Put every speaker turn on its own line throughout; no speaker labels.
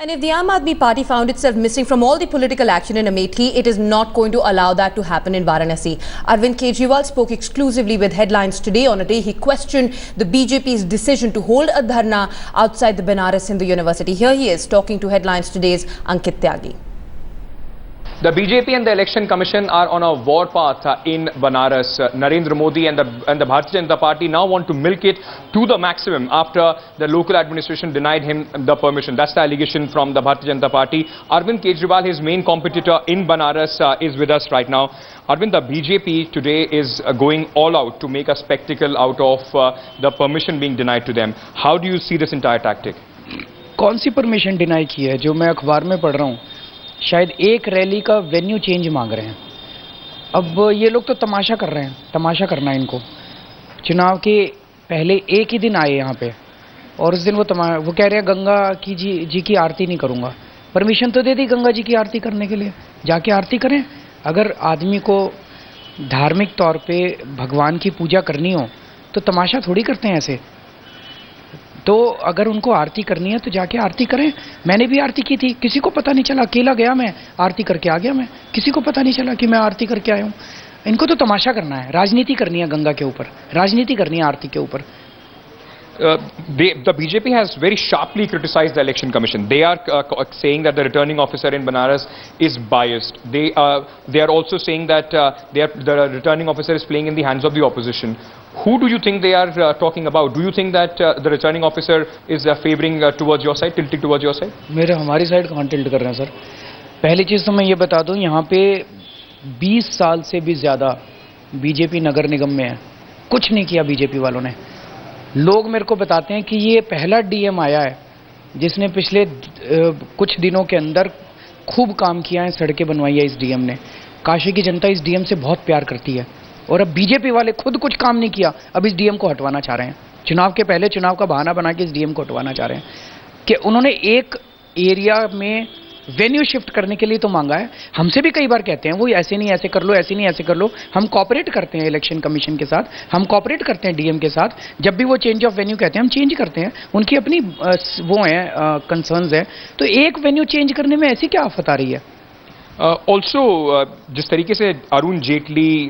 And if the Aam Aadmi Party found itself missing from all the political action in Amethi, it is not going to allow that to happen in Varanasi. Arvind Kejriwal spoke exclusively with Headlines today on a day he questioned the BJP's decision to hold a dharna outside the Banaras Hindu University. Here he is talking to Headlines Today's Ankit Tyagi.
The BJP and the Election Commission are on a war path in Banaras. Narendra Modi and the Bharatiya Janata Party now want to milk it to the maximum after the local administration denied him the permission. That's the allegation from the Bharatiya Janata Party. Arvind Kejriwal, his main competitor in Banaras, is with us right now. Arvind, the BJP today is going all out to make a spectacle out of the permission being denied to them. How do you see this entire tactic?
कौन सी permission deny की है? जो मैं अखबार में पढ़ रहा हूँ, शायद एक रैली का वेन्यू चेंज मांग रहे हैं। अब ये लोग तो तमाशा कर रहे हैं, तमाशा करना है इनको। चुनाव के पहले एक ही दिन आए यहाँ पे और उस दिन वो कह रहे हैं गंगा की जी की आरती नहीं करूँगा। परमिशन तो दे दी गंगा जी की आरती करने के लिए, जाके आरती करें। अगर आदमी को धार्मिक तौर पे भगवान की पूजा करनी हो तो तमाशा थोड़ी करते हैं ऐसे। तो अगर उनको आरती करनी है तो जाके आरती करें। मैंने भी आरती की थी, किसी को पता नहीं चला, अकेला गया मैं, आरती करके आ गया मैं, किसी को पता नहीं चला कि मैं आरती करके आया हूँ। इनको तो तमाशा करना है, राजनीति करनी है गंगा के ऊपर, राजनीति करनी है आरती के ऊपर।
The BJP has very sharply criticized the Election Commission. They are saying that the returning officer in Banaras is biased. They are also saying that the returning officer is playing in the hands of the opposition. Who do you think they are talking about? Do you think that the returning officer is favoring towards your side, tilting towards your side?
मेरे हमारी side कहाँ tilt कर रहे हैं sir? पहली चीज़ तो मैं ये बता दूँ, यहाँ पे 20 साल से भी ज़्यादा बीजेपी नगर निगम में है, कुछ नहीं किया बीजेपी वालों ने। लोग मेरे को बताते हैं कि ये पहला डीएम आया है जिसने पिछले कुछ दिनों के अंदर खूब काम किया है, सड़कें बनवाई है इस डीएम ने। काशी की जनता इस डीएम से बहुत प्यार करती है और अब बीजेपी वाले खुद कुछ काम नहीं किया, अब इस डीएम को हटवाना चाह रहे हैं। चुनाव के पहले चुनाव का बहाना बना के इस डीएम को हटवाना चाह रहे हैं कि उन्होंने एक एरिया में वेन्यू शिफ्ट करने के लिए तो मांगा है। हमसे भी कई बार कहते हैं वो ऐसे नहीं ऐसे कर लो, ऐसे नहीं ऐसे कर लो। हम कॉपरेट करते हैं इलेक्शन कमीशन के साथ, हम कॉपरेट करते हैं डीएम के साथ। जब भी वो चेंज ऑफ वेन्यू कहते हैं हम चेंज करते हैं, उनकी अपनी वो है कंसर्न्स है। तो एक वेन्यू चेंज करने में ऐसी क्या आफत आ रही है?
ऑल्सो जिस तरीके से अरुण जेटली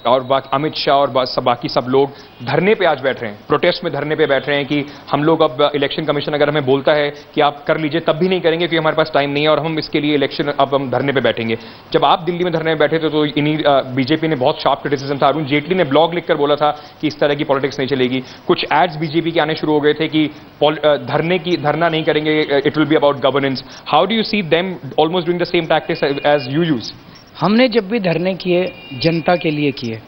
और अमित शाह और बाकी सब लोग धरने पे आज बैठ रहे हैं, प्रोटेस्ट में धरने पे बैठ रहे हैं कि हम लोग अब इलेक्शन कमीशन अगर हमें बोलता है कि आप कर लीजिए तब भी नहीं करेंगे क्योंकि हमारे पास टाइम नहीं है और हम इसके लिए इलेक्शन अब हम धरने पे बैठेंगे। जब आप दिल्ली में धरने में बैठे थे तो इन्हीं बीजेपी ने बहुत शार्प क्रिटिसिज्म था। अरुण जेटली ने ब्लॉग लिखकर बोला था कि इस तरह की पॉलिटिक्स नहीं चलेगी। कुछ एड्स बीजेपी के आने शुरू हो गए थे कि धरना नहीं करेंगे, it will be about governance. How do you see them almost doing the same tactics as you use?
हमने जब भी धरने किए जनता के लिए किए।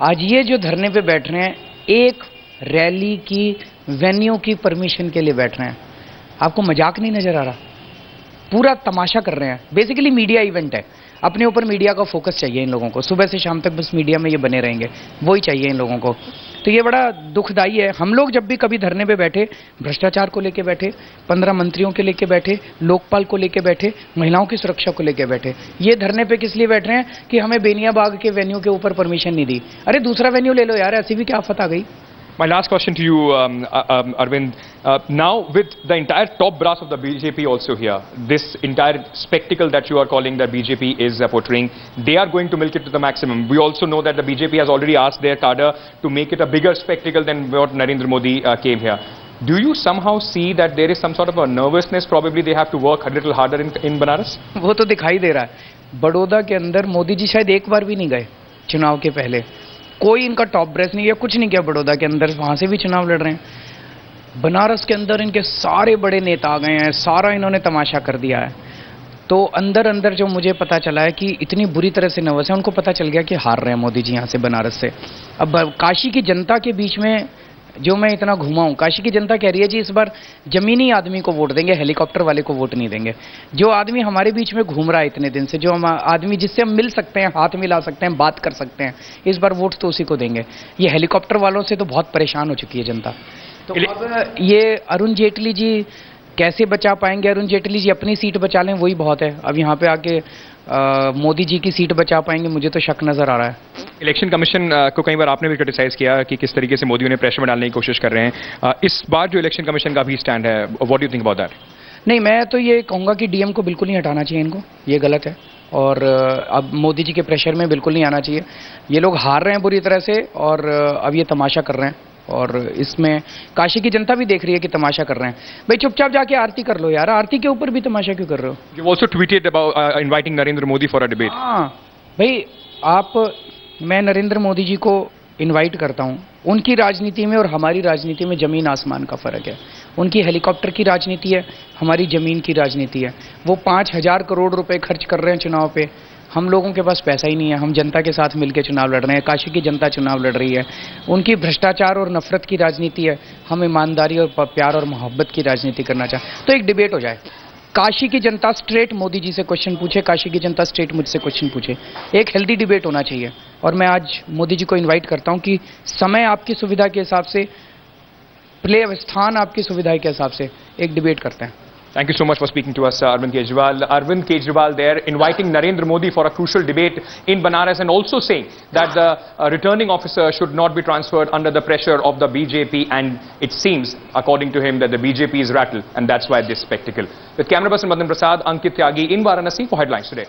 आज ये जो धरने पे बैठ रहे हैं एक रैली की वेन्यू की परमिशन के लिए बैठ रहे हैं। आपको मजाक नहीं नजर आ रहा? पूरा तमाशा कर रहे हैं। बेसिकली मीडिया इवेंट है, अपने ऊपर मीडिया का फोकस चाहिए इन लोगों को। सुबह से शाम तक बस मीडिया में ये बने रहेंगे, वही चाहिए इन लोगों को। तो ये बड़ा दुखदाई है। हम लोग जब भी कभी धरने पे बैठे, भ्रष्टाचार को लेके बैठे, 15 मंत्रियों के लेके बैठे, लोकपाल को लेके बैठे, महिलाओं की सुरक्षा को लेके बैठे। ये धरने पे किस लिए बैठ रहे हैं कि हमें बेनिया बाग के वेन्यू के ऊपर परमिशन नहीं दी। अरे दूसरा वेन्यू ले लो यार, ऐसी भी क्या आफत आ गई?
My last question to you, Arvind. Now, with the entire top brass of the BJP also here, this entire spectacle that you are calling that BJP is portraying, they are going to milk it to the maximum. We also know that the BJP has already asked their cadre to make it a bigger spectacle than what Narendra Modi came here. Do you somehow see that there is some sort of a nervousness? Probably they have to work a little harder in Banaras?
वो तो दिखाई दे रहा है। बड़ौदा के अंदर मोदी जी शायद एक बार भी नहीं गए चुनाव के पहले। कोई इनका टॉप ब्रेस नहीं है, कुछ नहीं किया बड़ौदा के अंदर, वहाँ से भी चुनाव लड़ रहे हैं। बनारस के अंदर इनके सारे बड़े नेता आ गए हैं, सारा इन्होंने तमाशा कर दिया है। तो अंदर अंदर जो मुझे पता चला है कि इतनी बुरी तरह से नर्वस है, उनको पता चल गया कि हार रहे हैं मोदी जी यहाँ से बनारस से। अब काशी की जनता के बीच में जो मैं इतना घुमा हूँ, काशी की जनता कह रही है जी इस बार जमीनी आदमी को वोट देंगे, हेलीकॉप्टर वाले को वोट नहीं देंगे। जो आदमी हमारे बीच में घूम रहा है इतने दिन से, जो हम आदमी जिससे हम मिल सकते हैं, हाथ मिला सकते हैं, बात कर सकते हैं, इस बार वोट तो उसी को देंगे। ये हेलीकॉप्टर वालों से तो बहुत परेशान हो चुकी है जनता। तो अब ये अरुण जेटली जी कैसे बचा पाएंगे? अरुण जेटली जी अपनी सीट बचा लें वही बहुत है। अब यहाँ पे आके मोदी जी की सीट बचा पाएंगे, मुझे तो शक नजर आ रहा है।
इलेक्शन कमीशन को कई बार आपने भी क्रिटिसाइज किया कि किस तरीके से मोदी उन्हें प्रेशर में डालने की कोशिश कर रहे हैं। इस बार जो इलेक्शन कमीशन का भी स्टैंड है, what do you think about that?
नहीं, मैं तो ये कहूँगा कि डीएम को बिल्कुल नहीं हटाना चाहिए इनको, ये गलत है। और अब मोदी जी के प्रेशर में बिल्कुल नहीं आना चाहिए। ये लोग हार रहे हैं बुरी तरह से और अब ये तमाशा कर रहे हैं और इसमें काशी की जनता भी देख रही है कि तमाशा कर रहे हैं। भाई चुपचाप जाके आरती कर लो यार, आरती के ऊपर भी तमाशा क्यों कर रहे हो?
You also tweeted about inviting Narendra Modi for a debate.
हाँ भाई, मैं नरेंद्र मोदी जी को इनवाइट करता हूँ। उनकी राजनीति में और हमारी राजनीति में ज़मीन आसमान का फ़र्क है। उनकी हेलीकॉप्टर की राजनीति है, हमारी ज़मीन की राजनीति है। वो 5,000 करोड़ रुपए खर्च कर रहे हैं चुनाव पे, हम लोगों के पास पैसा ही नहीं है। हम जनता के साथ मिलकर चुनाव लड़ रहे हैं, काशी की जनता चुनाव लड़ रही है। उनकी भ्रष्टाचार और नफरत की राजनीति है, हम ईमानदारी और प्यार और मोहब्बत की राजनीति करना चाहते। तो एक डिबेट हो जाए, काशी की जनता स्ट्रेट मोदी जी से क्वेश्चन पूछे, काशी की जनता स्ट्रेट मुझसे क्वेश्चन पूछे। एक हेल्दी डिबेट होना चाहिए और मैं आज मोदी जी को इनवाइट करता हूं कि समय आपकी सुविधा के हिसाब से, स्थान आपकी सुविधा के हिसाब से एक डिबेट करते हैं।
Thank you so much for speaking to us, Arvind Kejriwal. Arvind Kejriwal there inviting Narendra Modi for a crucial debate in Banaras and also saying that the returning officer should not be transferred under the pressure of the BJP, and it seems, according to him, that the BJP is rattled and that's why this spectacle. With camera person Madan Prasad, Ankit Tyagi in Varanasi for Headlines Today.